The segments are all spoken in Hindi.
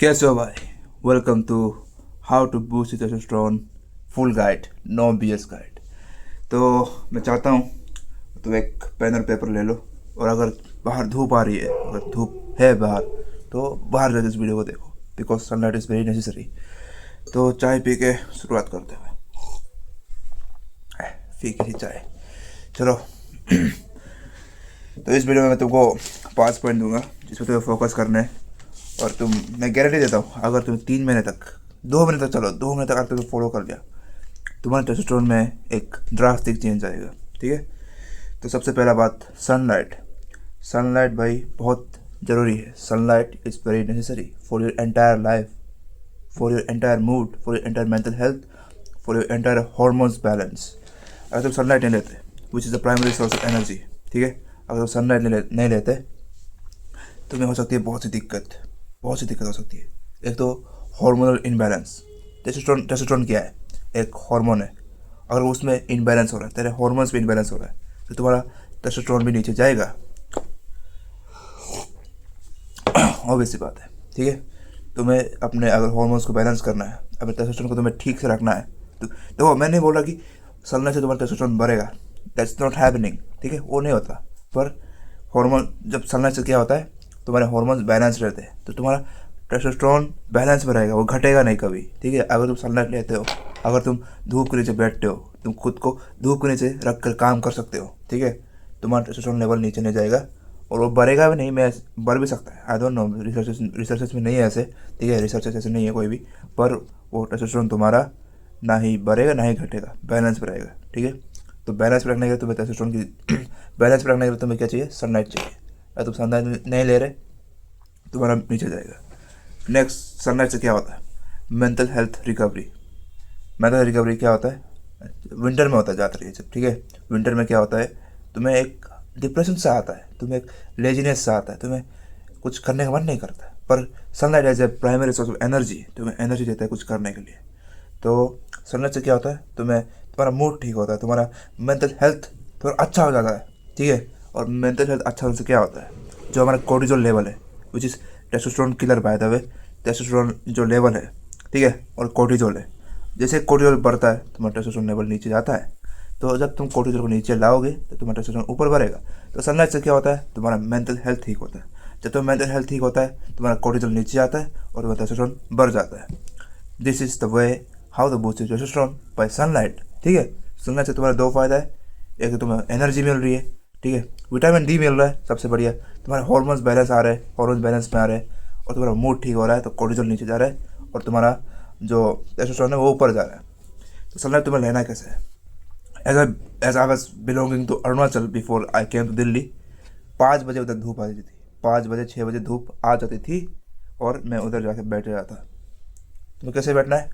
कैसे हो भाई। Welcome to how to boost testosterone full guide, no BS guide. तो मैं चाहता हूँ तो एक पेन और पेपर ले लो, और अगर बाहर धूप आ रही है, अगर धूप है बाहर, तो बाहर जाकर इस वीडियो को देखो, because sunlight is very necessary. तो चाय पी के शुरुआत करते हैं। फीकी सी चाय। चलो तो इस वीडियो में मैं तुमको 5 पॉइंट दूंगा जिसमें तुम्हें फोकस करना है। और मैं गारंटी देता हूँ, अगर तुम 3 महीने तक, 2 महीने तक, चलो 2 महीने तक अगर तुम फॉलो कर लिया, तुम्हारे टेस्टोस्टेरोन में एक ड्रास्टिक चेंज आएगा। ठीक है। तो सबसे पहला बात, सनलाइट। सनलाइट भाई बहुत ज़रूरी है। Sunlight is very necessary for your entire life, for your entire mood, for your entire mental health, for your entire hormones balance. अगर तुम सनलाइट नहीं लेते, which is the primary source of energy, ठीक है, अगर तुम सनलाइट नहीं लेते, तुम्हें हो सकती है बहुत सी दिक्कत हो सकती है। एक तो हार्मोनल इनबैलेंस। टेस्टोस्टेरोन क्या है? एक हार्मोन है। अगर उसमें इनबैलेंस हो रहा है, तेरे हार्मोन्स में इनबैलेंस हो रहा है, तो तुम्हारा टेस्टोस्टेरोन भी नीचे जाएगा। ऑब्वियस सी बात है। ठीक है। तुम्हें अपने अगर हार्मोन्स को बैलेंस करना है, अपने टेस्टोस्टेरोन को तुम्हें ठीक से रखना है, तो देखो, मैं नहीं बोल रहा कि सनलाइट से तुम्हारा टेस्टोस्टेरोन बढ़ेगा। That's not happening. ठीक है, वो नहीं होता। पर हार्मोन, जब सनलाइट से क्या होता है, तुम्हारे हार्मोन्स बैलेंस रहते हैं, तो तुम्हारा टेस्टोस्टेरोन बैलेंस में रहेगा, वो घटेगा नहीं कभी। ठीक है। अगर तुम सनलाइट लेते हो, अगर तुम धूप के नीचे बैठते हो, तुम खुद को धूप के नीचे रख कर काम कर सकते हो, ठीक है, तुम्हारा टेस्टोस्टेरोन लेवल नीचे नहीं जाएगा, और वो बढ़ेगा भी नहीं। मैं बढ़ भी सकता है, आई डोंट नो, रिसर्चेस में नहीं है ऐसे। ठीक है, रिसर्चेस ऐसे नहीं है कोई भी, पर वो टेस्टोस्टेरोन तुम्हारा ना ही बढ़ेगा ना ही घटेगा, बैलेंस में रहेगा। ठीक है। तो बैलेंस रखने के लिए तुम्हें टेस्टोस्टेरोन की बैलेंस रखने के लिए तुम्हें क्या चाहिए? सनलाइट चाहिए। अगर तुम सनलाइट नहीं ले रहे, तुम्हारा नीचे जाएगा। नेक्स्ट, सनलाइट से क्या होता है? Mental health recovery. Mental recovery क्या होता है? विंटर में होता है ज़्यादातर ये सब। ठीक है। विंटर में क्या होता है, तुम्हें एक डिप्रेशन सा आता है, तुम्हें एक लेजीनेस सा आता है, तुम्हें कुछ करने का मन नहीं करता। पर sunlight as a primary source of energy तुम्हें एनर्जी देता है कुछ करने के लिए। तो सनलाइट से क्या होता है, तुम्हारा मूड ठीक होता है, तुम्हारा मेंटल हेल्थ थोड़ा अच्छा हो जाता है। ठीक है। और मेंटल हेल्थ अच्छा होने से क्या होता है, जो हमारा कोर्टिसोल लेवल है, which is testosterone killer by the way, testosterone जो लेवल है, ठीक है, और कोर्टिसोल है, जैसे कोर्टिसोल बढ़ता है तुम्हारा टेस्टोस्टेरोन लेवल नीचे जाता है। तो जब तुम कोर्टिसोल को नीचे लाओगे तो तुम्हारा टेस्टोस्टेरोन ऊपर बढ़ेगा। तो सनलाइट से क्या होता है, तुम्हारा मेंटल हेल्थ ठीक होता है। जब तुम्हारा मेंटल हेल्थ ठीक होता है, तुम्हारा कोर्टिसोल नीचे आता है और तुम्हारा टेस्टोस्टेरोन बढ़ जाता है। This is the way how the boost testosterone bye sunlight. ठीक है। सनलाइट से तुम्हारा 2 फायदा है। एक तो तुम्हें एनर्जी मिल रही है, ठीक है, विटामिन डी मिल रहा है, सबसे बढ़िया तुम्हारे हार्मोन्स बैलेंस आ रहे हैं, हार्मोन्स बैलेंस में आ रहे हैं, और तुम्हारा मूड ठीक हो रहा है, तो कोर्टिसोल नीचे जा रहा है, और तुम्हारा जो टेस्टोस्टेरोन है वो ऊपर जा रहा है। तो सनलाइट तुम्हें लेना कैसे है? As I was belonging to Arunachal before I came to Delhi, 5 बजे उधर धूप आ जाती थी, 5 बजे 6 बजे धूप आ जाती थी, और मैं उधर जाके बैठ जाता। तुम्हें कैसे बैठना है?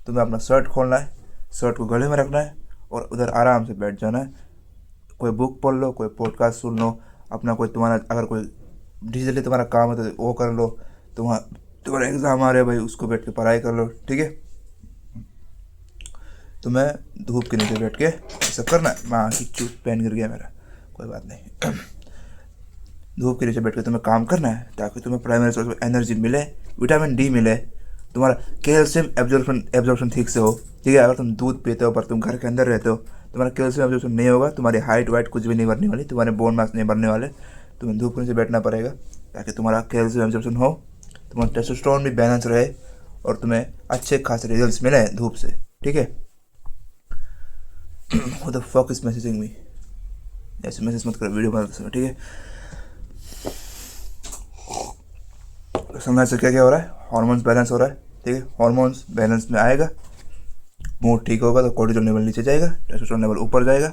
तुम्हें अपना शर्ट खोलना है, शर्ट को गले में रखना है, और उधर आराम से बैठ जाना है। कोई बुक पढ़ लो, कोई पॉडकास्ट सुन लो, अपना कोई तुम्हारा अगर कोई डिजिटली तुम्हारा काम है तो वो कर लो, तुम्हारा एग्ज़ाम आ रहा है भाई, उसको बैठ के पढ़ाई कर लो। ठीक है। तुम्हें धूप के नीचे बैठ के ये सब करना है। माँ की चूत, पेन गिर गया मेरा, कोई बात नहीं। धूप के नीचे बैठ के तुम्हें काम करना है, ताकि तुम्हें प्राइमरी सोर्स ऑफ एनर्जी मिले, विटामिन डी मिले, तुम्हारा कैल्शियम एब्जॉर्प्शन ठीक से हो। ठीक है। अगर तुम दूध पीते हो पर तुम घर के अंदर रहते हो, तुम्हारा कैल्शियम एब्जॉर्प्शन नहीं होगा, तुम्हारी हाइट वाइट कुछ भी नहीं बढ़ने वाली, तुम्हारे बोन मास नहीं बढ़ने वाले। तुम्हें धूप के नीचे बैठना पड़ेगा ताकि तुम्हारा कैल्शियम एब्जॉर्प्शन हो, तुम्हारा टेस्टोस्टेरोन भी बैलेंस रहे, और तुम्हें अच्छे खासे रिजल्ट्स मिले धूप से। ठीक है। Who the fuck is messaging me? ऐसे मैसेज मत करो वीडियो बनाते समय। ठीक है। सनलाइट से क्या क्या हो रहा है, हार्मोन्स बैलेंस हो रहा है। ठीक है। हार्मोन्स बैलेंस में आएगा, मूड ठीक होगा, तो कोर्टिसोल लेवल नीचे जाएगा, टेस्टोस्टेरोन लेवल ऊपर जाएगा।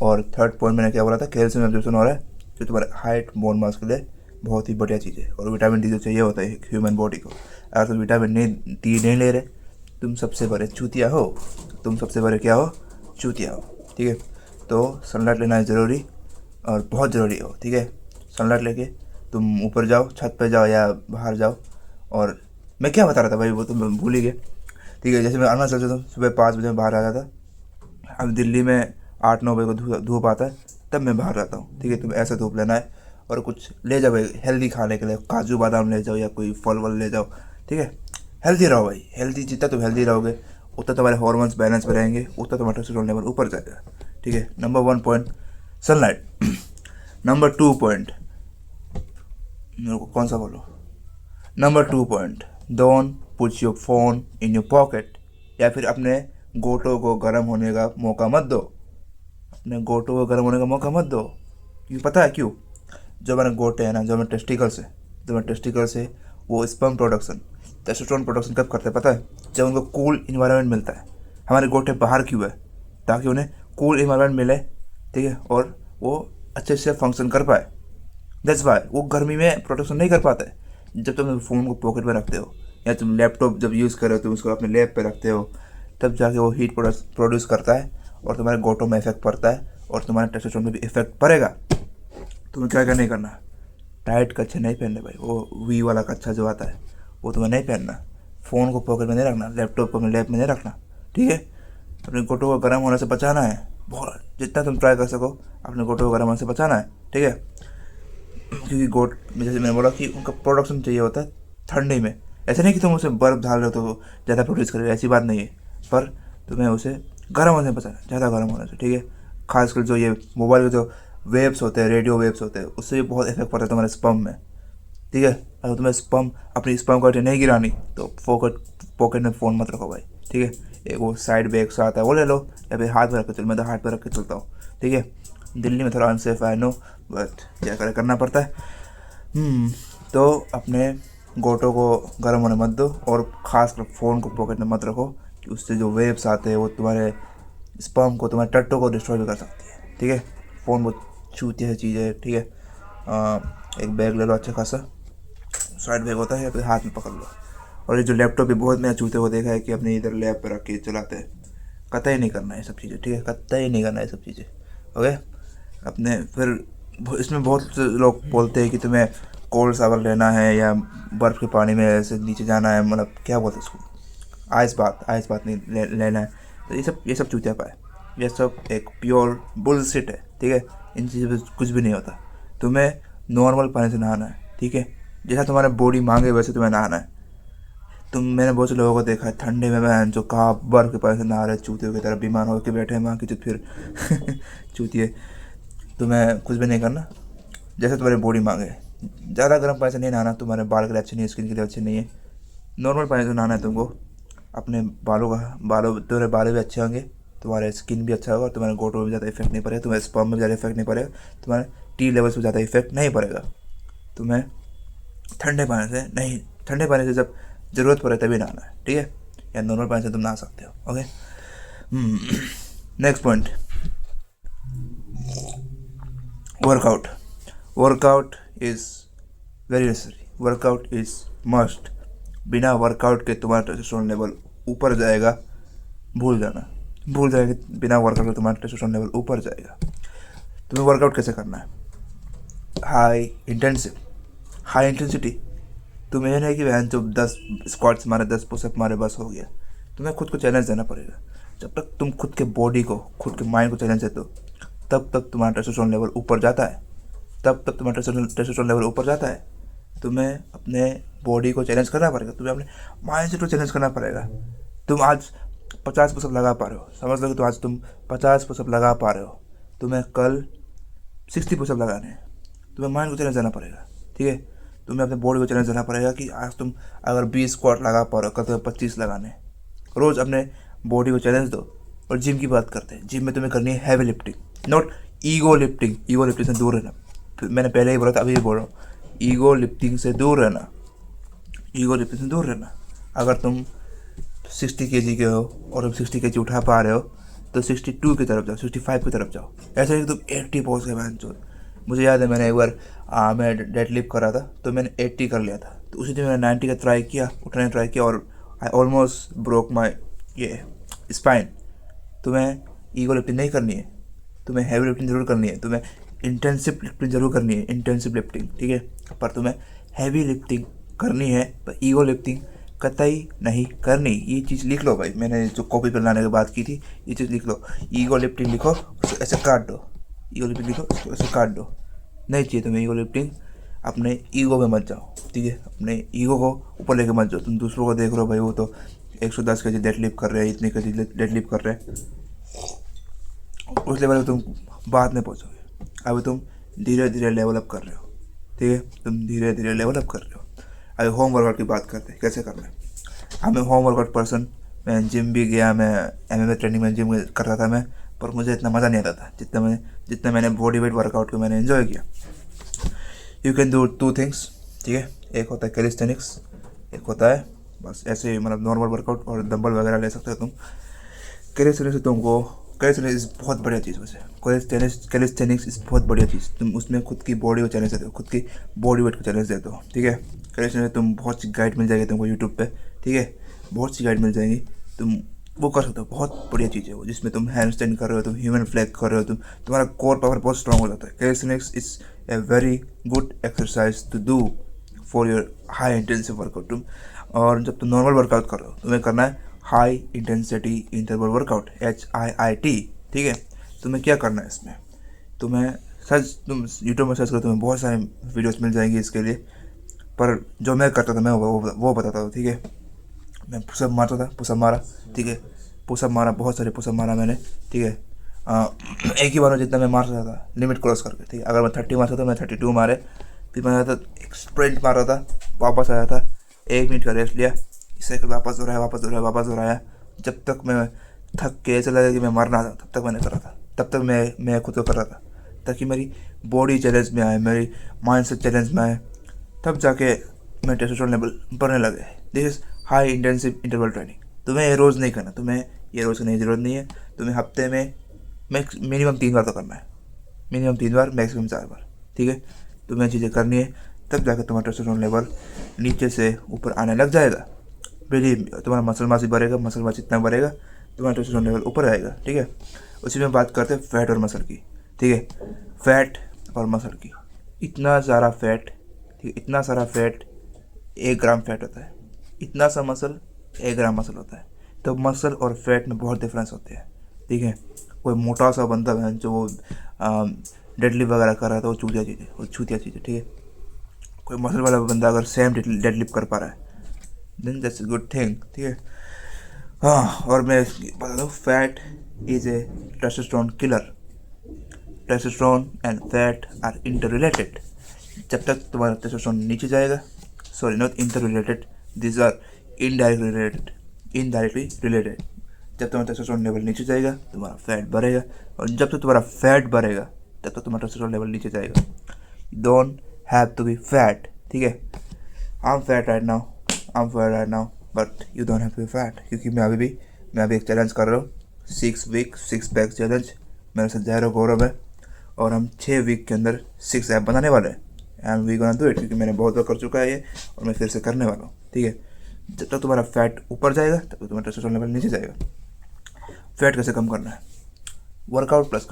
और थर्ड पॉइंट मैंने क्या बोला था, कैल्शियम एब्जॉर्प्शन हो रहा है, जो तुम्हारे हाइट बोन मास के लिए बहुत ही बढ़िया चीज़ है। और विटामिन डी जो चाहिए होता है ह्यूमन बॉडी को। अगर तुम विटामिन डी नहीं ले रहे, तुम सबसे बड़े चूतिया हो, तुम सबसे बड़े क्या हो, चूतिया हो। ठीक है। तो सनलाइट लेना है ज़रूरी, और बहुत ज़रूरी हो। ठीक है। सनलाइट लेके तुम ऊपर जाओ, छत पे जाओ या बाहर जाओ। और मैं क्या बता रहा था भाई, वो तो मैं भूल ही गया। ठीक है। जैसे मैं अरुणाचल से सुबह 5 बजे बाहर आ जाता, अब दिल्ली में 8-9 बजे को धूप आता है, तब मैं बाहर रहता हूँ। ठीक है। तुम्हें ऐसा धूप लेना है, और कुछ ले जाओ हेल्दी खाने के लिए, काजू बादाम ले जाओ या कोई फल वल ले जाओ, ठीक है। हेल्दी रहो भाई, हेल्दी, जितना तुम हेल्दी रहोगे उतना तुम्हारे हार्मोन्स बैलेंस में रहेंगे, उतना तुम्हारा टेस्टोस्टेरोन लेवल ऊपर जाएगा। ठीक है। Number 1 point sunlight. Number 2 point, मेरे को कौन सा बोलो, number 2 point, don't put your phone in your pocket, या फिर अपने गोटों को गर्म होने का मौका मत दो। अपने गोटों को गर्म होने का मौका मत दो। क्यों पता है क्यों? जो हमारे गोटे हैं ना, जो हमारे टेस्टिकल्स है वो स्पर्म प्रोडक्शन, टेस्टोस्टेरोन प्रोडक्शन कब करते हैं पता है? जब उनको कूल इन्वायरमेंट मिलता है। हमारे गोटे बाहर क्यों है? ताकि उन्हें कूल इन्वायरमेंट मिले, ठीक है, और वो अच्छे से फंक्शन कर पाए। दैट्स वाई वो गर्मी में प्रोटेक्शन नहीं कर पाता है। जब तुम फ़ोन को पॉकेट में रखते हो या तुम लैपटॉप जब यूज़ कर रहे हो, तुम उसको अपने लैप पे रखते हो, तब जाके वो हीट प्रोड्यूस करता है और तुम्हारे गोटों में इफेक्ट पड़ता है और तुम्हारे टेस्टोस्टेरोन में भी इफेक्ट पड़ेगा। तुम्हें क्या नहीं करना, टाइट कच्छे नहीं पहनने भाई, वो वी वाला कच्छा जो आता है वो तुम्हें नहीं पहनना। फ़ोन को पॉकेट में नहीं रखना, लैपटॉप को अपने लैप में नहीं रखना, ठीक है। अपने गोटों को गर्म होने से बचाना है, बहुत जितना तुम ट्राई कर सको अपने गोटों को गर्म होने से बचाना है, ठीक है। क्योंकि गोट, जैसे मैंने बोला कि उनका प्रोडक्शन चाहिए होता है ठंडी में। ऐसा नहीं कि तुम उसे बर्फ़ डाल रहे हो तो ज़्यादा प्रोड्यूस करेगा, ऐसी बात नहीं है, पर तुम्हें उसे गर्म होने से बचाना, ज़्यादा गर्म होने से, ठीक है। खासकर जो ये मोबाइल के जो वेव्स होते हैं, रेडियो वेव्स होते हैं, उससे भी बहुत इफेक्ट पड़ता है तुम्हारे स्पर्म में, ठीक है। अगर तुम्हें अपनी स्पर्म क्वालिटी नहीं गिरानी तो पॉकेट में फ़ोन मत रखो भाई, ठीक है। एक वो साइड बैग सा आता है वो ले लो, या फिर हाथ में रख के चलो। मैं तो हाथ में रख के चलता हूँ, ठीक है। दिल्ली में थोड़ा अनसेफ है, नो, बट क्या करना पड़ता है। तो अपने गोटों को गर्म होने मत दो, और ख़ासकर फ़ोन को पॉकेट में मत रखो कि उससे जो वेव्स आते हैं वो तुम्हारे स्पर्म को, तुम्हारे टट्टों को डिस्ट्रॉय भी कर सकती है, ठीक है। फ़ोन बहुत चूतिया चीज़ है, ठीक है। एक बैग ले लो अच्छा खासा, साइड बैग होता है, या फिर हाथ में पकड़ लो। और ये जो लैपटॉप भी बहुत मैं चूते को देखा है कि अपने इधर लैप पर रख के चलाते हैं। कतई नहीं करना है सब चीज़ें, ठीक है, कतई नहीं करना है सब चीज़ें, ओके। अपने फिर इसमें बहुत से लोग बोलते हैं कि तुम्हें कोल्ड शावर लेना है या बर्फ़ के पानी में ऐसे नीचे जाना है, मतलब क्या बोलते हैं उसको, आइस बात नहीं लेना है। तो ये सब चूतियापा है, ये सब एक प्योर बुलशिट है, ठीक है। इन चीज़ों पे कुछ भी नहीं होता। तुम्हें नॉर्मल पानी से नहाना है, ठीक है, जैसा तुम्हारा बॉडी मांगे वैसे तुम्हें नहाना है। मैंने बहुत से लोगों को देखा है ठंडे में बहन जो कहा बर्फ़ के पानी से नहा रहे, चूतियों की तरह बीमार होकर बैठे हैं वहाँ की, तो फिर चूतिए। तुम्हें कुछ भी नहीं करना, जैसे तुम्हारी बॉडी मांगे। ज़्यादा गर्म पानी से नहीं नहाना, तुम्हारे बाल के लिए अच्छे नहीं है, स्किन के लिए अच्छे नहीं है। नॉर्मल पानी से नहाना है तुमको। अपने तुम्हारे बाल भी अच्छे होंगे, तुम्हारे स्किन भी अच्छा होगा, और तुम्हारे गोटों में भी ज़्यादा इफेक्ट नहीं पड़ेगा, तुम्हारे स्पर्म में भी ज़्यादा इफेक्ट नहीं पड़ेगा, तुम्हारे टी लेवल्स पर ज़्यादा इफेक्ट नहीं पड़ेगा। तुम्हें ठंडे पानी से जब ज़रूरत पड़े तभी नहाना है, ठीक है। या नॉर्मल पानी से तुम नहा सकते हो, okay. Next point, workout is very necessary, workout is must. बिना वर्कआउट के तुम्हारा टेस्टोस्टेरोन लेवल ऊपर जाएगा, भूल जाएगा, बिना वर्कआउट के तुम्हारा टेस्टोस्टेरोन लेवल ऊपर जाएगा। तुम्हें वर्कआउट कैसे करना है? High intensity. तुम्हें यह नहीं कि बहन जो 10 स्क्वाट्स मारे, 10 पुशअप मारे बस हो गया। तुम्हें खुद को चैलेंज देना पड़ेगा। जब तक तुम खुद के बॉडी को, खुद के माइंड को चैलेंज देते हो, तब तक तुम्हारा टेस्टोस्टेरोन लेवल ऊपर जाता है, तुम्हें अपने बॉडी को चैलेंज करना पड़ेगा, तुम्हें अपने माइंड सेट को चैलेंज करना पड़ेगा। तुम आज 50 पुशअप लगा पा रहे हो, समझ लो कि तो आज तुम 50 पुशअप लगा पा रहे हो, तुम्हें कल 60 पुशअप लगाने हैं। तुम्हें माइंड को चैलेंज देना पड़ेगा, ठीक है। तुम्हें अपने बॉडी को चैलेंज देना पड़ेगा कि आज तुम अगर 20 स्क्वाट लगा पा रहे हो, कल तुम्हें 25 लगाने। रोज़ अपने बॉडी को चैलेंज दो। और जिम की बात करते हैं, जिम में तुम्हें करनी है heavy lifting, not ego lifting से दूर रहना। मैंने पहले ही बोला था, अभी भी बोल रहा हूँ, ईगो लिफ्टिंग से दूर रहना। अगर तुम 60 kg के हो और तुम 60 kg उठा पा रहे हो तो 62 की तरफ जाओ, 65 की तरफ जाओ। ऐसा नहीं कि तुम 80 पहुँच गए बहन चोद। मुझे याद है मैंने एक बार मैं डेड लिफ्ट कर रहा था तो मैंने 80 कर लिया था, तो उसी दिन मैंने 90 का ट्राई किया, उठाने ट्राई किया, और I almost broke my spine. तुम्हें ईगो लिफ्टिंग नहीं करनी है, तुम्हें हैवी लिफ्टिंग जरूर करनी है, तुम्हें इंटेंसिव लिफ्टिंग जरूर करनी है, इंटेंसिव लिफ्टिंग, ठीक है। पर तुम्हें हैवी लिफ्टिंग करनी है, पर ईगो लिफ्टिंग कतई नहीं करनी। ये चीज़ लिख लो भाई, मैंने जो कॉपी पर लाने की बात की थी, ये चीज़ लिख लो। ईगो लिफ्टिंग लिखो, उसको ऐसे काट दो, ईगो लिफ्टिंग लिखो, उसको ऐसे काट दो। नहीं चाहिए तुम्हें ईगो लिफ्टिंग। अपने ईगो में मत जाओ, ठीक है। अपने ईगो को ऊपर लेके मत जाओ। तुम दूसरों को देख रहे हो भाई, वो तो 110 केजी डेडलिफ्ट कर रहे हैं, इतने केजी डेडलिफ्ट कर रहे हैं, उस लेवल पे तुम बाद में पहुँचोगे। अभी तुम धीरे धीरे लेवल अप कर रहे हो, ठीक है। तुम धीरे धीरे लेवल अप कर रहे हो। अभी होम वर्कआउट की बात करते हैं, कैसे करना है। मैं होम वर्कआउट पर्सन, मैं जिम भी गया, मैं MMA ट्रेनिंग में जिम करता था मैं, पर मुझे इतना मज़ा नहीं आता था जितना मैंने बॉडी वेट वर्कआउट को मैंने एंजॉय किया। यू कैन डू 2 थिंग्स, ठीक है। एक होता है कैलिस्थेनिक्स, एक होता है बस ऐसे ही मतलब नॉर्मल वर्कआउट, और डंबल वगैरह ले सकते हो तुम। कैलिस्थेनिक्स से तुमको, कैलिस्थेनिक्स बहुत बढ़िया चीज़ वैसे, कैलिस्थेनिक्स इस बहुत बढ़िया चीज़। तुम उसमें खुद की बॉडी को चैलेंज देते हो, खुद की बॉडी वेट को चैलेंज देते हो, ठीक है। कैलिस्थेनिक्स तुम बहुत सी गाइड मिल जाएगी तुमको यूट्यूब पे, ठीक है। बहुत सी गाइड मिल जाएंगी, तुम वो कर सकते हो। बहुत बढ़िया चीज़ है वो, जिसमें तुम हैंड स्टैंड कर रहे हो, तुम ह्यूमन फ्लैग कर रहे हो, तुम्हारा कोर पावर बहुत स्ट्रांग हो जाता है। Calisthenics is a very good exercise to do for your high intensive workout. तुम और जब तुम नॉर्मल वर्कआउट कर रहे हो, तुम्हें करना है high intensity interval workout, HIIT, ठीक है। तुम्हें क्या करना है इसमें, तुम यूट्यूब में सर्च करो, तुम्हें बहुत सारे वीडियोस मिल जाएंगे इसके लिए। पर जो मैं करता था मैं वो बताता हूँ, ठीक है। मैं पुशअप मारता था, पुशअप मारा, ठीक है। पुशअप मारा, बहुत सारे पुशअप मारा मैंने, ठीक है। एक ही बार में जितना मैं मार सकता था, लिमिट क्रॉस करके, ठीक है। अगर मैं 30 मारता था, मैं 32 मारे, फिर मैं आता एक स्प्रिंट मार रहा था, वापस आया था, 1 मिनट का रेस्ट लिया, साइकिल वापस दोहराया। जब तक मैं थक के ऐसा लगा कि मैं मरना था, तब तक मैंने करा था, तब तक मैं खुद को कर रहा था, ताकि मेरी बॉडी चैलेंज में आए, मेरी माइंड सेट चैलेंज में आए, तब जाके मैं टेस्टोस्टेरोन लेवल बढ़ने लगे। This is high intensive interval training. तुम्हें ये रोज़ नहीं करना, तुम्हें ये रोज़ करने की ज़रूरत नहीं है। तुम्हें हफ्ते में मिनिमम 3 बार तो करना है, मिनिमम 3 बार, मैक्सिमम 4 बार, ठीक है। तुम्हें चीज़ें करनी है, तब जाकर तुम्हारा टेस्टोस्टेरोन लेवल नीचे से ऊपर आने लग जाएगा। बिलीव मी, तुम्हारा मसल मास ही बढ़ेगा, मसल मास जितना बढ़ेगा तुम्हारा टेस्टोस्टेरोन लेवल ऊपर आएगा, ठीक है। उसी में बात करते हैं फैट और मसल की, ठीक है। फैट और मसल की, इतना सारा फैट, ठीक है, इतना सारा फैट 1 ग्राम फैट होता है, इतना सा मसल 1 ग्राम मसल होता है। तो मसल और फैट में बहुत डिफरेंस होते हैं, ठीक है। कोई मोटा सा बंदा है जो वो डेडलिफ्ट वगैरह कर रहा था, वो छूतिया चीज़ है, ठीक है। कोई मसल वाला बंदा अगर सेम डेडलिफ्ट कर पा रहा है, then that's a good thing, ठीक है। हाँ, और मैं बता दूँ, fat is a testosterone killer. Testosterone and fat are inter related. जब तक तुम्हारा टेस्टोस्टेरोन नीचे जाएगा, sorry not inter related, this are indirectly related. जब तुम्हारा टेस्टोस्टेरोन लेवल नीचे जाएगा, तुम्हारा फैट बढ़ेगा, और जब तक तुम्हारा फैट बढ़ेगा, तब तक तुम्हारा टेस्टोस्टेरोन लेवल नीचे जाएगा। Don't have to be fat, ठीक है। I am fat right now, but you don't have to be fat, क्योंकि मैं अभी एक चैलेंज कर रहा हूँ, 6 वीक 6 पैक चैलेंज। मेरे साथ जहरो गौरव है, और हम 6 वीक के अंदर 6 ऐप बनाने वाले हैं, and we gonna do it, क्योंकि मैंने बहुत बार कर चुका है ये, और मैं फिर से करने वाला हूँ, ठीक है। जब तक तुम्हारा फैट ऊपर जाएगा, तब तक तुम्हारा टेस्टोस्टेरोन लेवल नीचे जाएगा। फैट कैसे कम करना है, वर्कआउट प्लस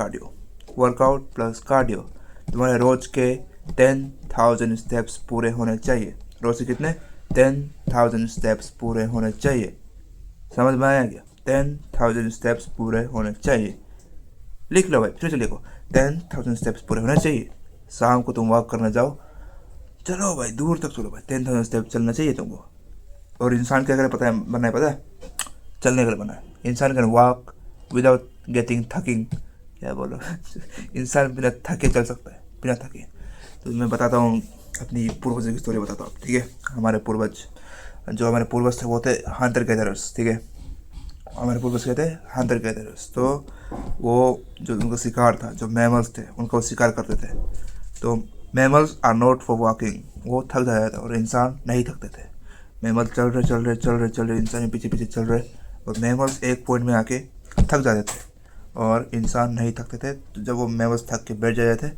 कार्डियो। तुम्हारे रोज़ के 10,000 स्टेप्स पूरे होने चाहिए। रोज़ के कितने, 10,000 स्टेप्स पूरे होने चाहिए। समझ में आया क्या, 10,000 स्टेप्स पूरे होने चाहिए। लिख लो भाई, फिर से लिखो, 10,000 स्टेप्स पूरे होने चाहिए। शाम को तुम वॉक करने जाओ, चलो भाई, दूर तक चलो भाई, 10,000 स्टेप चलना चाहिए तुमको। और इंसान क्या करे पता है, चलने के लिए बना है। इंसान कैन वॉक विदाउट गेटिंग थकिंग, क्या बोलो इंसान बिना थके चल सकता है, बिना थके। तो मैं बताता हूँ अपनी पूर्वज की स्टोरी बताता हूँ, ठीक है। हमारे पूर्वज थे, वो थे हंटर गैदरर्स, ठीक है। हमारे पूर्वज कहते हैं हंटर गैदरर्स। तो वो जो उनका शिकार था, जो मैमल्स थे, उनका वो शिकार करते थे। तो mammals are not for walking, वो थक जाया था, और इंसान नहीं थकते थे। मैमल चल रहे, इंसान पीछे पीछे चल रहे, और मैमल्स एक पॉइंट में आके थक जाते थे, और इंसान नहीं थकते थे। तो जब वो मैमल्स थक के बैठ जाते थे,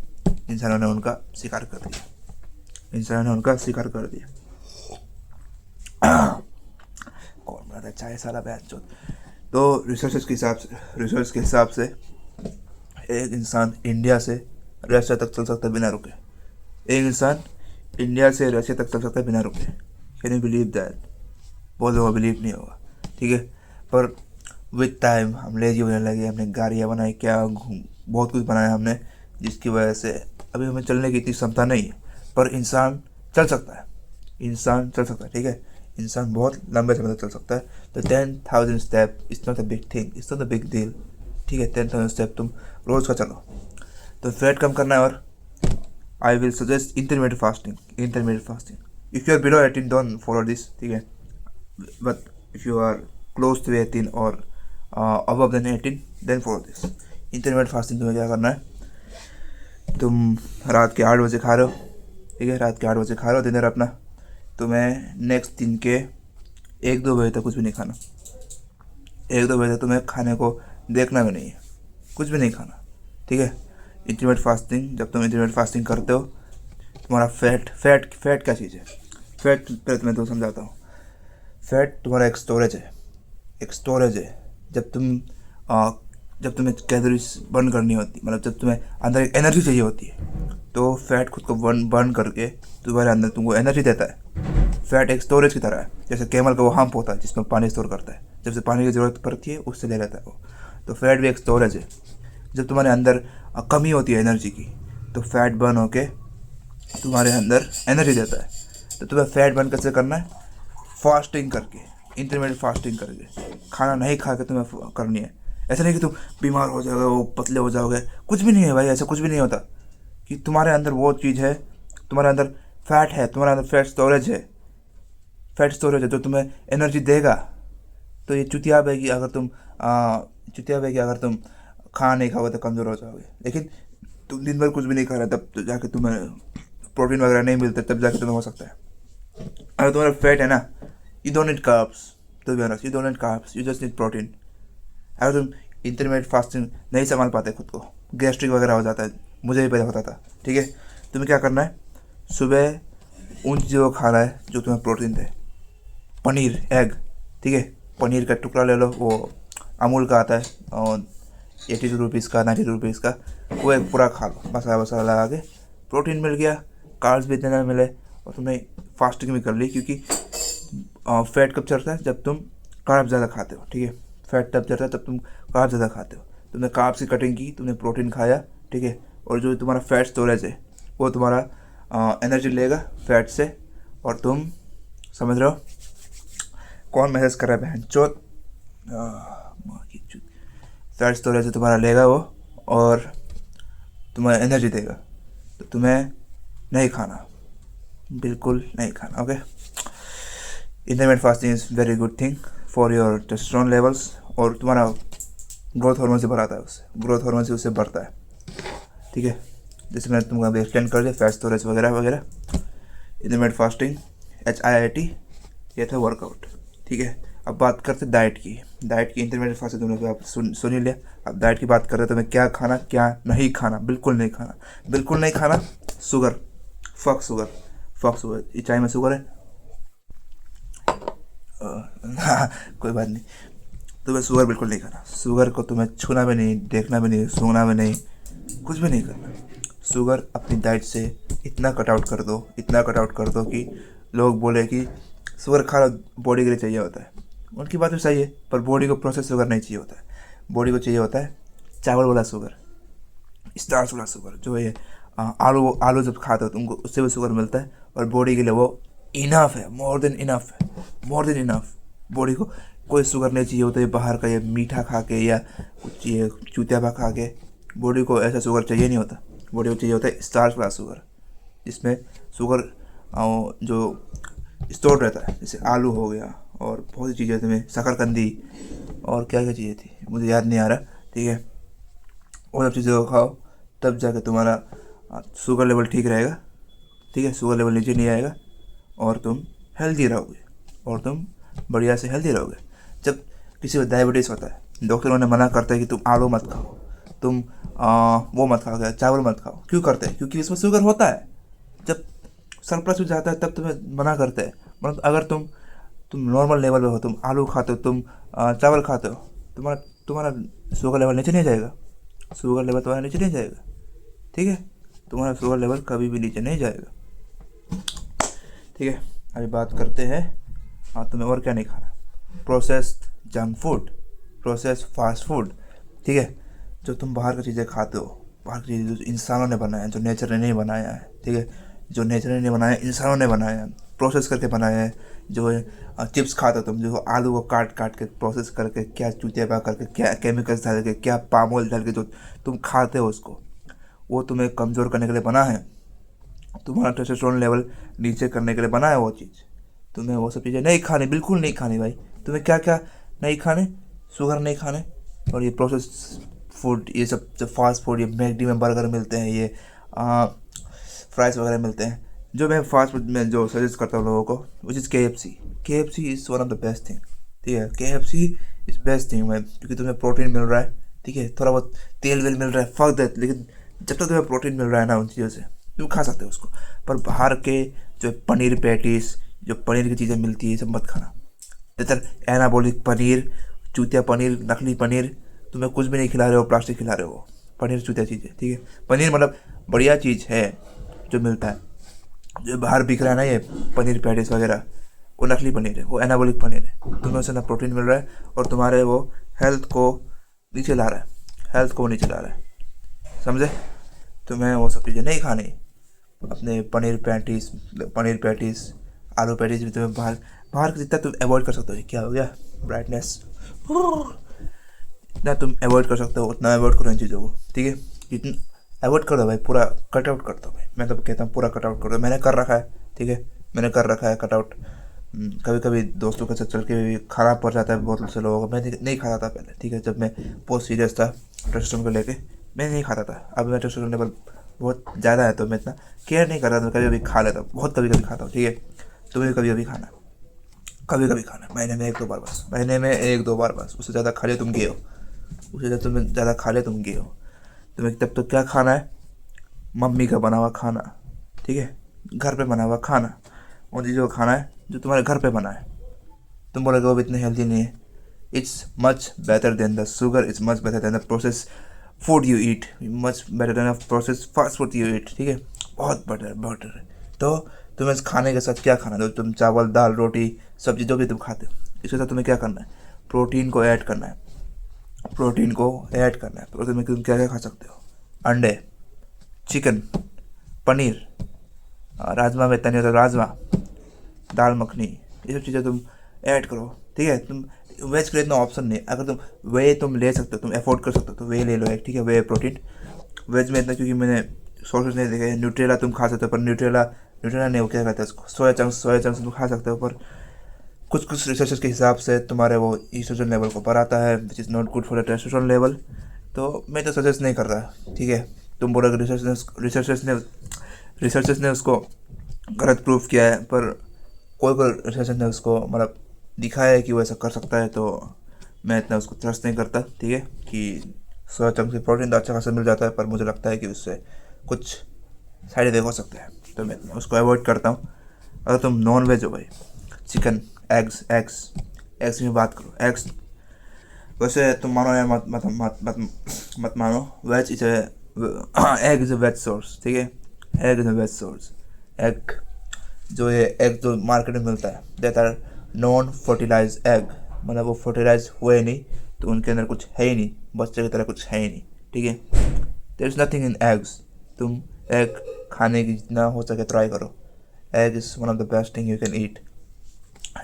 इंसानों ने उनका शिकार कर दिया। कौन बनाता चाहे साला बैच। तो रिसर्च के हिसाब से एक इंसान इंडिया से रशिया तक चल सकता है बिना रुके। एक इंसान इंडिया से रशिया तक चल सकता है बिना रुके। Can you believe that? बहुत लोगों को बिलीव नहीं होगा, ठीक है। पर विद टाइम हम लेजी होने लगे, हमने गाड़ियाँ बनाई, बहुत कुछ बनाया हमने, जिसकी वजह से अभी हमें चलने की इतनी क्षमता नहीं है। पर इंसान चल सकता है, इंसान चल सकता है, ठीक है, इंसान बहुत लंबे समय तक चल सकता है। तो 10,000 step is not a big thing, it's not a big deal, ठीक है। 10,000 स्टेप तुम रोज़ का चलो। तो फैट कम करना है, और I will suggest intermediate fasting, intermediate fasting. If you are below 18 don't follow this, ठीक है, but if you are close to 18 और above then 18 then follow this intermediate fasting. तुम्हें क्या करना है, तुम रात के 8 बजे खा रहे हो, ठीक है, रात के 8 बजे खा रहे हो डिनर अपना। तुम्हें नेक्स्ट दिन के 1-2 बजे तक कुछ भी नहीं खाना, 1-2 बजे तक तुम्हें खाने को देखना भी नहीं है, कुछ भी नहीं खाना, ठीक है। इंटरमीडिएट फास्टिंग, जब तुम इंटरमीडिएट फास्टिंग करते हो, तुम्हारा फैट क्या चीज़ है? फैट पहले मैं तो समझाता हूँ। फैट तुम्हारा एक स्टोरेज है, एक स्टोरेज है। जब तुम्हें कैलोरीज बर्न करनी होती, मतलब जब तुम्हें अंदर एक एनर्जी चाहिए होती है, तो फैट खुद को बर्न करके तुम्हारे अंदर तुमको एनर्जी देता है। फैट एक स्टोरेज की तरह है, जैसे कैमल का वो हम्प होता है जिसमें पानी स्टोर करता है, जब से पानी की ज़रूरत पड़ती है उससे ले लेता है वो। तो फैट भी एक स्टोरेज है। जब तुम्हारे अंदर कमी होती है एनर्जी की, तो फैट बर्न होके तुम्हारे अंदर एनर्जी देता है। तो तुम्हें फैट बर्न कैसे करना है? फास्टिंग करके, इंटरमीडिएट फास्टिंग करके, खाना नहीं खा के तुम्हें करनी है। ऐसा नहीं कि तुम बीमार हो जाओगे, वो पतले हो जाओगे, कुछ भी नहीं है भाई, ऐसा कुछ भी नहीं होता। कि तुम्हारे अंदर वो चीज़ है, तुम्हारे अंदर फैट है, तुम्हारे अंदर फैट स्टोरेज है, फैट स्टोरेज है जो तुम्हें एनर्जी देगा। तो ये चुतियाब है कि अगर तुम खाना नहीं खाओगे तो कमज़ोर हो जाओगे। लेकिन तुम दिन भर कुछ भी नहीं खा रहे, तब तो जाके तुम्हें प्रोटीन वगैरह नहीं मिलता, तब जाके तुम्हें हो सकता है। अगर तुम्हारा फैट है ना, you don't need carbs, to be honest, you don't need carbs, you just need protein. अगर तुम इंटरमीडिएट फास्टिंग नहीं संभाल पाते खुद को, गैस्ट्रिक वगैरह हो जाता है, मुझे भी पहले होता था, ठीक है, तुम्हें क्या करना है, सुबह उन चीज़ों को खाना है जो तुम्हें प्रोटीन दे। पनीर, एग, ठीक है, पनीर का टुकड़ा ले लो, वो अमूल का आता है और 82 रुपीज़ का, 90 रुपीज़ का, वो एक पूरा खा लो, मसाला वसाला लगा के। प्रोटीन मिल गया, कार्ब्स भी इतने मिले, और तुमने फास्टिंग भी कर ली। क्योंकि फैट कब चढ़ता है? जब तुम कार्ब ज़्यादा खाते हो, ठीक है, फैट तब चढ़ता है तब तुम कार्ब ज़्यादा खाते हो। तुमने कार्ब्स की कटिंग की, तुमने प्रोटीन खाया, ठीक है, और जो तुम्हारा फैट स्टोरेज है वो तुम्हारा एनर्जी लेगा फैट से। और तुम समझ रहे हो कौन मैसेज कर रहा है? बहन चोत, फैट स्टोरेज से तुम्हारा लेगा वो और तुम्हें एनर्जी देगा। तो तुम्हें नहीं खाना, बिल्कुल नहीं खाना, okay. Intermediate fasting is very good thing for your testosterone levels, और तुम्हारा ग्रोथ हार्मोन से बढ़ाता है, उससे ग्रोथ हार्मोन से उससे बढ़ता है, ठीक है। जैसे मैंने तुमको अभी एक्सप्लेन कर दिया, फैट स्टोरेज वगैरह वगैरह। इंटरमीडिएट फास्टिंग, HIIT, ये था वर्कआउट, ठीक है। अब बात करते डाइट की। इंटरमीडिएट फास्टिंग तुमने आप सुन ही लिया। अब डाइट की बात करते, तुम्हें क्या खाना, क्या नहीं खाना, बिल्कुल नहीं खाना, बिल्कुल नहीं खाना। शुगर, फक शुगर, ये चाय में शुगर है, कोई बात नहीं। तुम्हें शुगर बिल्कुल नहीं खाना, शुगर को तुम्हें छूना भी नहीं, देखना भी नहीं, सूंघना भी नहीं, कुछ भी नहीं करना। शुगर अपनी डाइट से इतना कट आउट कर दो कि लोग बोले कि शुगर खा लो, बॉडी के लिए चाहिए होता है। उनकी बात भी सही है, पर बॉडी को प्रोसेस शुगर नहीं चाहिए होता है। बॉडी को चाहिए होता है चावल वाला शुगर, स्टार्च वाला शुगर, जो ये आलू जब खाते हो तुमको उससे भी शुगर मिलता है, और बॉडी के लिए वो इनफ है, मोर देन इनफ। बॉडी को कोई शुगर नहीं चाहिए होता है बाहर का, ये मीठा खा के या कुछ ये चूतियापा खा के। बॉडी को ऐसा शुगर चाहिए नहीं होता, बॉडी को चाहिए होता है स्टार्च वाला शुगर, जिसमें शुगर जो स्टोर रहता है, जैसे आलू हो गया और बहुत सी चीज़ें तुम्हें, शकरकंदी और क्या क्या चीज़ें थी मुझे याद नहीं आ रहा, ठीक है। वो सब चीज़ों को खाओ, तब जाके तुम्हारा शुगर लेवल ठीक रहेगा, ठीक है, शुगर लेवल नीचे नहीं आएगा, और तुम हेल्दी रहोगे, और तुम बढ़िया से हेल्दी रहोगे। जब किसी को डायबिटीज़ होता है, डॉक्टरों ने मना करता है कि तुम आलू मत खाओ, तुम वो मत खाओ, चावल मत खाओ। क्यों करते हैं? क्योंकि इसमें शुगर होता है। जब सरप्लस हो जाता है तब तुम्हें मना करते हैं। मतलब अगर तुम नॉर्मल लेवल पे हो, तुम आलू खाते हो, तुम चावल खाते हो, तुम्हारा शुगर लेवल नीचे नहीं जाएगा, शुगर लेवल तुम्हारा नीचे नहीं जाएगा, ठीक है, तुम्हारा शुगर लेवल कभी भी नीचे नहीं जाएगा, ठीक है। अभी बात करते हैं तुम्हें और क्या नहीं खाना। Processed junk food, processed fast food, ठीक है, जो तुम बाहर की चीज़ें खाते हो, बाहर की चीज़ें जो इंसानों ने बनाया है, जो नेचर ने नहीं बनाया है, ठीक है, जो नेचर ने बनाया, इंसानों ने बनाया, प्रोसेस करके बनाया है। जो चिप्स खाते हो तुम, जो आलू को काट काट के प्रोसेस करके, क्या चूतिया करके, क्या केमिकल्स डाल के, क्या पाम ऑयल डाल के जो तुम खाते हो उसको, वो तुम्हें कमज़ोर करने के लिए बना है। तुम्हारा टेस्टोस्टेरोन लेवल नीचे करने के लिए बना है वो चीज़। तुम्हें वो सब चीज़ें नहीं खानी, बिल्कुल नहीं खानी भाई। तुम्हें क्या क्या नहीं खाने, शुगर नहीं खाने, और ये प्रोसेस फूड, ये सब जो फास्ट फूड, ये मैकडी में बर्गर मिलते हैं, ये फ्राइज़ वगैरह मिलते हैं। जो मैं फास्ट फूड में जो सजेस्ट करता हूँ लोगों को, which is KFC। KFC is one of the best thing, ठीक है। KFC इज़ बेस्ट थिंग मैं, क्योंकि तुम्हें प्रोटीन मिल रहा है, ठीक है, थोड़ा बहुत तेल वेल मिल रहा है, फक दैट, लेकिन जब तक तुम्हें प्रोटीन मिल रहा है ना उन चीज़ों से, तुम खा सकते हो उसको। पर बाहर के जो पनीर पैटीज, जो पनीर की चीज़ें मिलती है, सब मत खाना। ज़्यादातर एनाबॉलिक पनीर, चूतिया पनीर, नकली पनीर, तुम्हें कुछ भी नहीं खिला रहे हो, प्लास्टिक खिला रहे हो। पनीर चूतिया चीज़ है, ठीक है। पनीर मतलब बढ़िया चीज़ है जो मिलता है। जो बाहर बिक रहा है ना ये पनीर पैटीज वगैरह, वो नकली पनीर है, वो एनाबॉलिक पनीर है। तुम्हें उससे ना प्रोटीन मिल रहा है, और तुम्हारे वो हेल्थ को नीचे ला रहा है, हेल्थ को नीचे ला रहा है, समझे। तुम्हें वो सब चीज़ें नहीं खानी। अपने पनीर पैटीज, आलू पैटीज भी तुम्हें बाहर बाहर का जितना तुम अवॉइड कर सकते हो। क्या हो गया ब्राइटनेस, जितना तुम अवॉइड कर सकते हो उतना अवॉइड करो इन चीज़ों को, ठीक है। जितना अवॉइड कर दो भाई, पूरा कट आउट कर दो भाई। मैं तो कहता हूँ पूरा कट आउट कर दो। मैंने कर रखा है, ठीक है, मैंने कर रखा है कट आउट। कभी कभी दोस्तों के साथ चल के भी खाना पड़ जाता है बहुत से लोगों को। मैं नहीं खाता था पहले, ठीक है, जब मैं बहुत सीरियस था टेस्टोस्टेरोन को लेके, मैं नहीं खाता था। अब मेरा टेस्टोस्टेरोन लेवल बहुत ज़्यादा है, तो मैं इतना केयर नहीं कर रहा था। कभी कभी खा लेता हूँ, बहुत कभी कभी खाता हूँ, ठीक है। तुम्हें कभी कभी खाना, कभी कभी खाना, महीने में 1-2 बार बस, महीने में 1-2 बार बस। उससे ज़्यादा खा लिया तुम गए हो, उससे ज़्यादा खा लिया तुम गए हो। तुम्हें तब तो क्या खाना है, मम्मी का बना हुआ खाना, ठीक है, घर पे बना हुआ खाना, उन चीज़ों को खाना है जो तुम्हारे घर पे बना है। तुम बोलोगे वो भी इतने हेल्दी नहीं है। It's much better than the sugar, it's much better than the process food you eat, much better than the process fast food you eat, ठीक है, बहुत बेटर बेटर है। तो तुम्हें इस खाने के साथ क्या खाना है, तो तुम चावल दाल रोटी सब्जी जो भी तुम खाते हो, इसके साथ तुम्हें क्या करना है, प्रोटीन को ऐड करना है। प्रोटीन को ऐड करना है। प्रोटीन में तुम क्या क्या खा सकते हो, अंडे, चिकन, पनीर, राजमा में इतना नहीं होता, राजमा, दाल मखनी, ये सब चीज़ें तुम ऐड करो, ठीक है। तुम वेज के लिए इतना ऑप्शन नहीं, अगर तुम वे तुम ले सकते हो, तुम अफोर्ड कर सकते हो, तो वे ले लो एक, ठीक है, वे प्रोटीन। वेज में इतना, क्योंकि मैंने सोर्सेज नहीं देखे। न्यूट्रेला तुम खा सकते हो, पर न्यूट्रेला नहीं, वो क्या कहते हैं उसको, सोया चंक्स तुम खा सकते हो, पर कुछ रिसर्चेस के हिसाब से तुम्हारे वो ईस्ट्रोजन लेवल को बढ़ाता है, which is not good for the testosterone level. तो मैं तो सजेस्ट नहीं कर रहा, ठीक है। तुम बोलोगे रिसर्चेस ने उसको गलत प्रूफ किया है, पर कोई रिसर्चर ने उसको मतलब दिखाया है कि वो ऐसा कर सकता है, तो मैं इतना उसको ट्रस्ट नहीं करता, ठीक है। कि सोया चंक से प्रोटीन तो अच्छा खासा मिल जाता है, पर मुझे लगता है कि उससे कुछ साइड इफेक्ट हो सकते हैं, तो मैं उसको अवॉइड करता हूँ। अगर तुम नॉन वेज हो भाई, चिकन, एग्स में बात करो, एग्स वैसे तुम मानो या मत मानो, veg is egg is a veg source, ठीक है। Egg is a veg source. Egg जो ये एग जो मार्केट में मिलता है, that are non fertilize egg, मतलब वो फर्टिलाइज हुए नहीं, तो उनके अंदर कुछ है ही नहीं, बच्चे की तरह कुछ है ही नहीं, ठीक है। There is nothing in eggs. तुम एग खाने की जितना हो सके ट्राई करो। Egg is one of the best thing you can eat.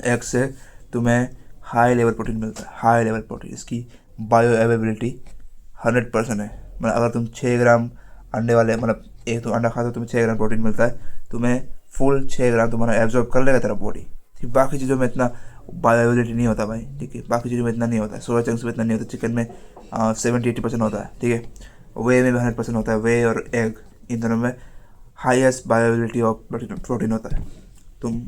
Egg से तुम्हें हाई लेवल प्रोटीन मिलता है, हाई लेवल प्रोटीन। इसकी बायो अवेलेबिलिटी 100% है। मतलब अगर तुम 6 ग्राम अंडे वाले, मतलब एक तो अंडा खाते हो, तुम्हें 6 ग्राम प्रोटीन मिलता है, तुम्हें फुल 6 ग्राम तुम्हारा एब्जॉर्ब कर लेगा तेरा बॉडी। ठीक, बाकी चीज़ों में इतना बायो अवेलेबिलिटी नहीं होता भाई, ठीक है। बाकी चीज़ों में इतना नहीं होता है, सोया चंक्स में इतना नहीं होता, चिकन में 70-80% होता है, ठीक है। वे में भी 100% होता है। वे और एग, इन दोनों में highest bio availability of protein होता है। तुम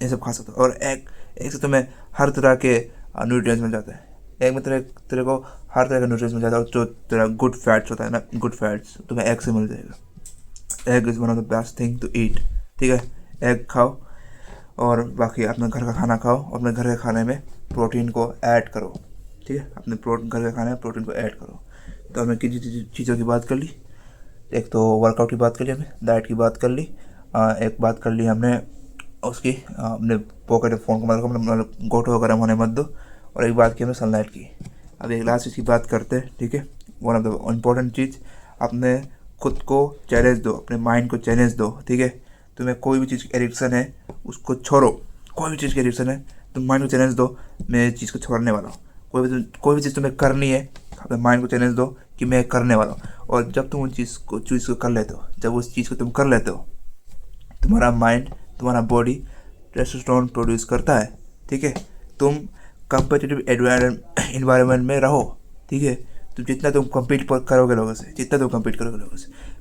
ये सब खा सकते हो। और एग से तुम्हें हर तरह के न्यूट्रिएंट्स मिल जाते हैं। एग में तेरे को हर तरह का न्यूट्रिएंट्स मिल जाता है, और जो तेरा गुड फैट्स होता है ना, गुड फैट्स तुम्हें एग से मिल जाएगा। Egg is one of the best thing to eat, ठीक है। एग खाओ, और बाकी अपने घर का खाना खाओ। अपने घर के खाने में प्रोटीन को ऐड करो, ठीक है। अपने घर के खाने में प्रोटीन को ऐड करो। तो हमने किन चीज़ों की बात कर ली, एक तो वर्कआउट की बात कर ली, हमने डाइट की बात कर ली, एक बात कर ली हमने उसकी, अपने पॉकेट फ़ोन को मतलब गोटो वगैरह होने मत दो, और एक बात की हमने सनलाइट की। अब एक लास्ट चीज़ की बात करते हैं, ठीक है। वन ऑफ द इम्पोर्टेंट चीज़, अपने खुद को चैलेंज दो, अपने माइंड को चैलेंज दो, ठीक है। तुम्हें कोई भी चीज़ की एडिक्शन है उसको छोड़ो। कोई भी चीज़ की एडिक्शन है, तुम माइंड को चैलेंज दो, मैं इस चीज़ को छोड़ने वाला हूँ। कोई भी चीज़ तुम्हें करनी है, अपने माइंड को चैलेंज दो कि मैं करने वाला हूँ। और जब तुम उन चीज़ को कर लेते हो, जब उस चीज़ को तुम कर लेते हो, तुम्हारा माइंड, तुम्हारा बॉडी टेस्टोस्टेरोन प्रोड्यूस करता है। ठीक है, तुम कम्पिटिटिव एनवायरनमेंट में रहो। ठीक है, तो जितना तुम कम्पीट करोगे लोगों से,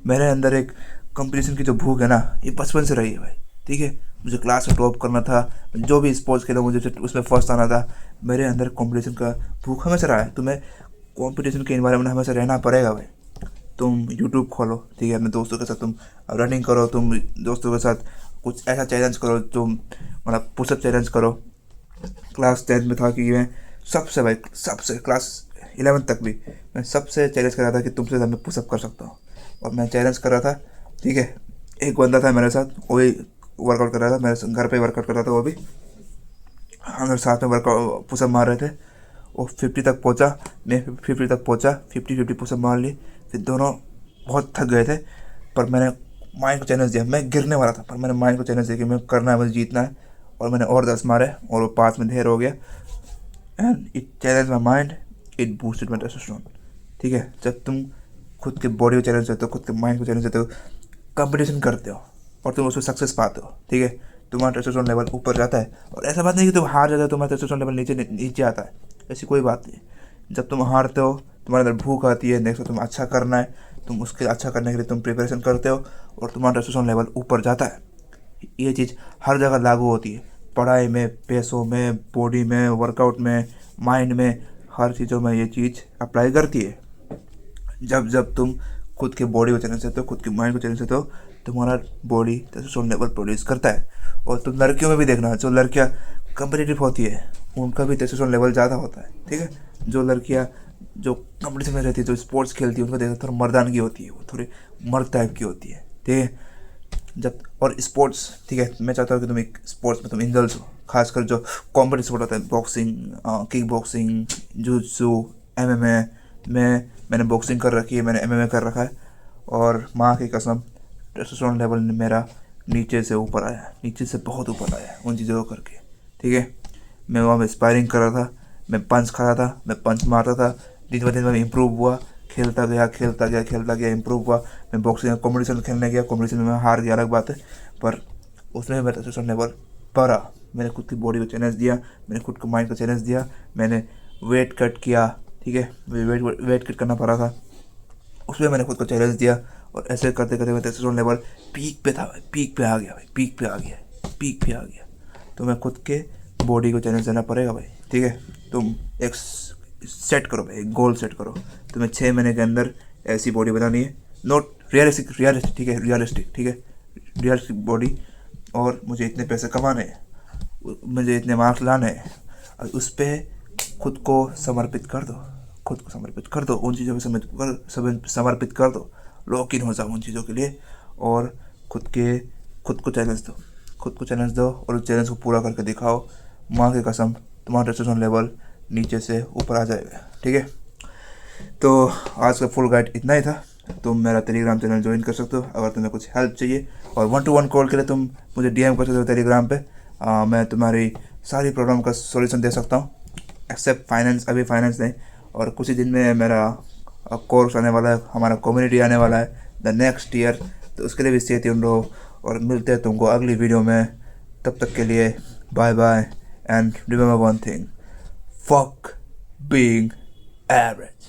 मेरे अंदर एक कंपटीशन की जो भूख है ना, ये बचपन से रही है भाई। ठीक है, मुझे क्लास में टॉप करना था, जो भी स्पोर्ट्स खेलो मुझे उसमें फर्स्ट आना था। मेरे अंदर कंपटीशन का भूख हमेशा रहा है। तुम्हें कंपटीशन के एनवायरनमेंट में हमेशा रहना पड़ेगा भाई। तुम यूट्यूब खोलो, ठीक है, अपने दोस्तों के साथ तुम रनिंग करो, तुम दोस्तों के साथ कुछ ऐसा चैलेंज करो, तुम मतलब पुशअप चैलेंज करो। क्लास 10 में था कि मैं सबसे क्लास 11 तक भी मैं सबसे चैलेंज कर रहा था कि तुमसे मैं पुशअप कर सकता हूँ। और मैं चैलेंज कर रहा था। ठीक है, एक बंदा था मेरे साथ, वो भी वर्कआउट कर रहा था, मेरे घर पे वर्कआउट कर रहा था वो भी। हम लोग साथ में वर्कआउट पुशअप मार रहे थे। वो 50 तक पहुंचा, मैं 50 तक पहुंचा, 50 पुशअप मार ली। फिर दोनों बहुत थक गए थे, पर मैंने माइंड को चैलेंज दिया। मैं गिरने वाला था, पर मैंने माइंड को चैलेंज दिया कि मैं करना है, मुझे जीतना है। और मैंने और 10 मारे और वो 5 में ढेर हो गया। And it challenge my mind, it boosted my testosterone. ठीक है, जब तुम खुद के बॉडी को चैलेंज देते हो, खुद के माइंड को चैलेंज देते हो, कंपटीशन करते हो और तुम उसमें सक्सेस पाते हो, ठीक है, तुम्हारा टेस्टोस्टेरोन लेवल ऊपर जाता है। और ऐसा बात नहीं कि तुम हार जाते हो तुम्हारा टेस्टोस्टेरोन लेवल नीचे आता है, ऐसी कोई बात नहीं। जब तुम हारते हो, तुम्हारे अंदर भूख आती है, नेक्स्ट तुम अच्छा करना है, तुम उसके अच्छा करने के लिए तुम प्रिपरेशन करते हो और तुम्हारा टेस्टोस्टेरोन लेवल ऊपर जाता है। ये चीज़ हर जगह लागू होती है, पढ़ाई में, पैसों में, बॉडी में, वर्कआउट में, माइंड में, हर चीज़ों में ये चीज़ अप्लाई करती है। जब तुम खुद के बॉडी को चैलेंज देते हो, खुद के माइंड को चैलेंज देते हो, तुम्हारा बॉडी टेस्टोस्टेरोन लेवल प्रोड्यूस करता है। और तुम लड़कियों में भी देखना, जो लड़कियां कम्पिटिटिव होती है उनका भी टेस्टोस्टेरोन लेवल ज़्यादा होता है। ठीक है, जो लड़कियां जो कंपटीशन में रहती है, जो स्पोर्ट्स खेलती है, उनका देखना थोड़ा मर्दानगी होती है, वो थोड़ी मर्द टाइप की होती है। ठीक है, जब और स्पोर्ट्स, ठीक है, मैं चाहता हूँ कि तुम एक स्पोर्ट्स में तुम इंडल्ज हो, खासकर जो कॉम्बैट स्पोर्ट होता है, boxing, kick boxing, jutsu, MMA। मैंने बॉक्सिंग कर रखी है, मैंने MMA कर रखा है। और माँ की कसम, टेस्टोस्टेरोन लेवल मेरा नीचे से ऊपर आया, नीचे से बहुत ऊपर आया उन चीज़ों को करके। ठीक है, मैं वहाँ में स्पायरिंग कर रहा था, मैं पंच खा रहा था, मैं पंच मारता था, दिन में इम्प्रूव हुआ, खेलता गया, इम्प्रूव हुआ। मैं बॉक्सिंग कॉम्पिटिशन खेलने गया, कॉम्पिटिशन में मैं हार गया, अलग बात है, पर उसमें मेरा टेस्टोस्टेरोन लेवल बढ़ा। मैंने खुद की बॉडी को चैलेंज दिया, मैंने खुद को माइंड को चैलेंज दिया, मैंने वेट कट किया। ठीक है, वेट कट करना पड़ा था, उसमें मैंने खुद को चैलेंज दिया। और ऐसे करते करते मेरा टेस्टोस्टेरोन लेवल पीक पे था, पीक पे आ गया। तो मैं खुद के बॉडी को चैलेंज देना पड़ेगा भाई। ठीक है, तुम एक सेट करो भाई, एक गोल सेट करो। तुम्हें 6 महीने के अंदर ऐसी बॉडी बनानी है, नॉट रियलिस्टिक, ठीक है, रियलिस्टिक बॉडी। और मुझे इतने पैसे कमाने हैं, मुझे इतने मार्क्स लाने हैं, और उस पर खुद को समर्पित कर दो, उन चीज़ों को समर्पित कर दो, लॉक इन हो जाओ उन चीज़ों के लिए। और खुद को चैलेंज दो और उस चैलेंज को पूरा करके दिखाओ। माँ की कसम, तुम्हारा टेस्टोस्टेरोन लेवल नीचे से ऊपर आ जाएगा। ठीक है, तो आज का फुल गाइड इतना ही था। तुम मेरा टेलीग्राम चैनल ज्वाइन कर सकते हो अगर तुम्हें कुछ हेल्प चाहिए, और 1-to-1 कॉल के लिए तुम मुझे DM कर सकते हो टेलीग्राम पे। मैं तुम्हारी सारी प्रॉब्लम का सॉल्यूशन दे सकता हूँ, एक्सेप्ट फाइनेंस। अभी फाइनेंस नहीं, और कुछ ही दिन में मेरा कोर्स आने वाला है, हमारा कम्युनिटी आने वाला है द नेक्स्ट ईयर, तो उसके लिए भी स्टे ट्यून्ड रहो। और मिलते हैं तुमको अगली वीडियो में, तब तक के लिए bye bye. And remember one thing, fuck being average.